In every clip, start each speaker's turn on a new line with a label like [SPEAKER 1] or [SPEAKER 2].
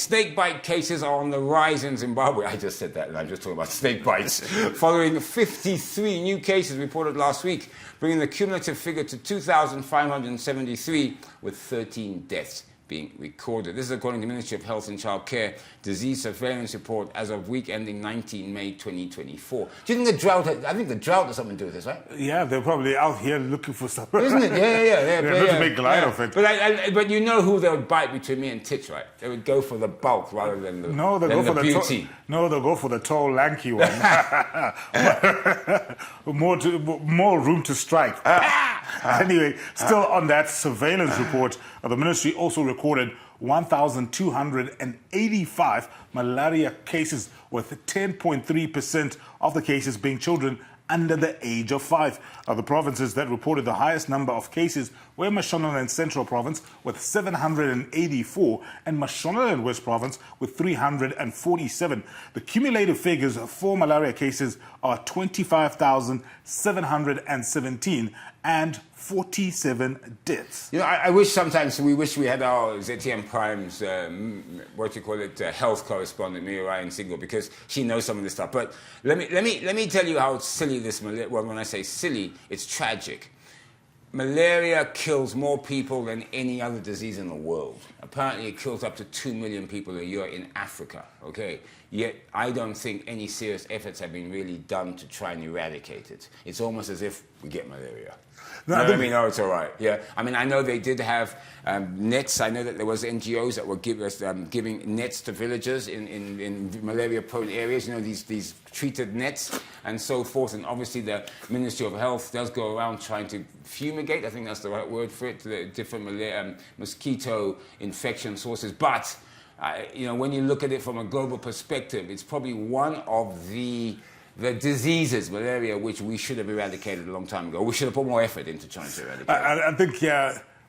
[SPEAKER 1] snake bite cases are on the rise in Zimbabwe. I just said that, and I'm just talking about snake bites. Following 53 new cases reported last week, bringing the cumulative figure to 2,573, with 13 deaths being recorded. This is according to the Ministry of Health and Child Care Disease Surveillance Report as of week ending 19 May 2024. Do you think the drought, I think the drought has something to do with this, right?
[SPEAKER 2] Yeah, they're probably out here looking for something.
[SPEAKER 1] Isn't it? Yeah.
[SPEAKER 2] They're to make light of it.
[SPEAKER 1] But you know who they would bite between me and Titch, right? They would go for the bulk rather than the, they'll
[SPEAKER 2] go for the tall, lanky one. more room to strike. Anyway, still on that surveillance report, the ministry also recorded 1,285 malaria cases, with 10.3% of the cases being children under the age of 5. The provinces that reported the highest number of cases were Mashonaland Central Province with 784 and Mashonaland West Province with 347. The cumulative figures for malaria cases are 25,717 and 47 deaths.
[SPEAKER 1] You know, I wish sometimes we had our ZTN Prime's, health correspondent, Miriam Single, because she knows some of this stuff. But let me tell you how silly this, well, when I say silly, it's tragic. Malaria kills more people than any other disease in the world. Apparently it kills up to 2 million people a year in Africa, okay? Yet I don't think any serious efforts have been really done to try and eradicate it. It's almost as if we get malaria. No, I mean, no, it's all right. Yeah, I mean, I know they did have nets. I know that there was NGOs that were giving nets to villagers in malaria-prone areas. You know, these treated nets and so forth. And obviously, the Ministry of Health does go around trying to fumigate. I think that's the right word for it, to the different mosquito infection sources. But you know, when you look at it from a global perspective, it's probably one of the diseases, malaria, which we should have eradicated a long time ago. We should have put more effort into trying to eradicate.
[SPEAKER 2] I think,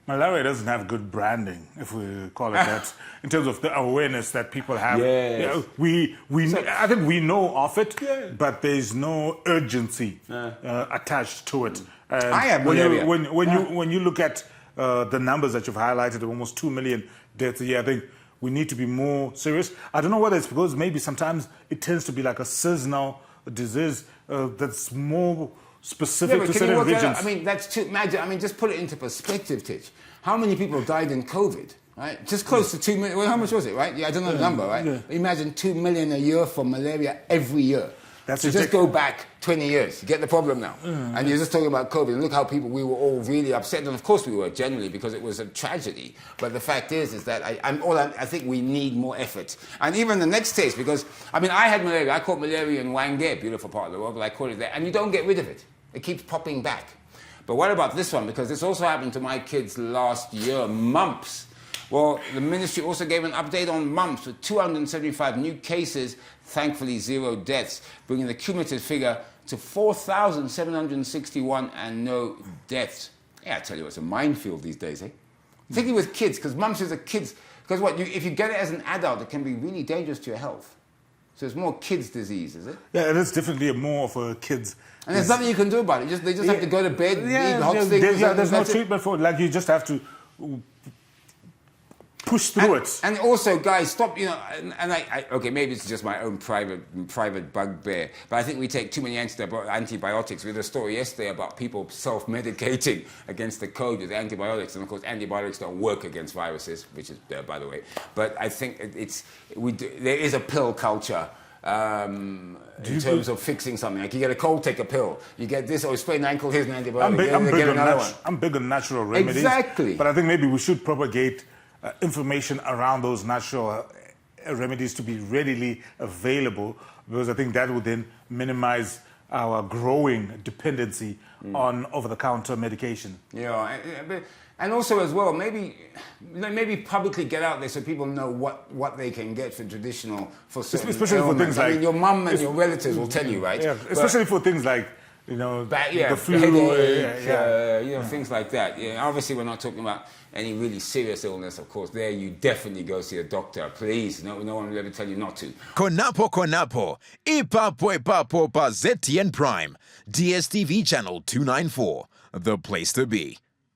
[SPEAKER 2] malaria doesn't have good branding, if we call it that, in terms of the awareness that people have.
[SPEAKER 1] Yes.
[SPEAKER 2] I think we know of it, but there's no urgency attached to it. And
[SPEAKER 1] I have malaria.
[SPEAKER 2] When you look at the numbers that you've highlighted, almost 2 million deaths a year, I think we need to be more serious. I don't know whether it's because maybe sometimes it tends to be like a seasonal disease that's more specific to certain regions.
[SPEAKER 1] I mean, that's too. Imagine. I mean, just put it into perspective, Titch. How many people died in COVID? Right, just close to 2 million. Well, how much was it? Right? Yeah, I don't know the number. Right? Yeah. Imagine 2 million a year for malaria every year. So just go back 20 years. You get the problem now. And you're just talking about COVID. And look how we were all really upset. And of course we were, generally, because it was a tragedy. But the fact is that I think we need more effort. And even the next stage, because, I mean, I had malaria. I caught malaria in Wange, beautiful part of the world, but I caught it there. And you don't get rid of it. It keeps popping back. But what about this one? Because this also happened to my kids last year, mumps. Well, the ministry also gave an update on mumps with 275 new cases, thankfully 0 deaths, bringing the cumulative figure to 4,761 and no deaths. Yeah, I tell you, it's a minefield these days, eh? Particularly with kids, because mumps is a kids. Because if you get it as an adult, it can be really dangerous to your health. So it's more kids' disease, is it?
[SPEAKER 2] Yeah, it is definitely more for kids.
[SPEAKER 1] And there's nothing you can do about it. They just have to go to bed, eat hot things.
[SPEAKER 2] There's no treatment for it. Like, you just have to push through it.
[SPEAKER 1] And also, guys, stop, you know, okay, maybe it's just my own private bugbear, but I think we take too many antibiotics. We had a story yesterday about people self-medicating against the code with antibiotics, and of course antibiotics don't work against viruses, which is, by the way. But I think there is a pill culture in terms of fixing something. Like, you get a cold, take a pill. You get this, or you sprain an ankle, here's an antibiotic.
[SPEAKER 2] I'm big on natural remedies.
[SPEAKER 1] Exactly.
[SPEAKER 2] But I think maybe we should propagate information around those natural remedies to be readily available, because I think that would then minimize our growing dependency on over-the-counter medication.
[SPEAKER 1] Yeah, and also as well, maybe publicly get out there so people know what they can get for traditional, for certain
[SPEAKER 2] especially
[SPEAKER 1] ailments.
[SPEAKER 2] For things like,
[SPEAKER 1] I mean, your mum and your relatives will tell you, right?
[SPEAKER 2] Yeah, especially for things like, you know, the flu,
[SPEAKER 1] you know, things like that. Yeah, obviously we're not talking about any really serious illness, of course. There you definitely go see a doctor, please. No one will ever tell you not to.
[SPEAKER 3] Konapo, ipapo pa ZTN Prime, DSTV channel 294, the place to be.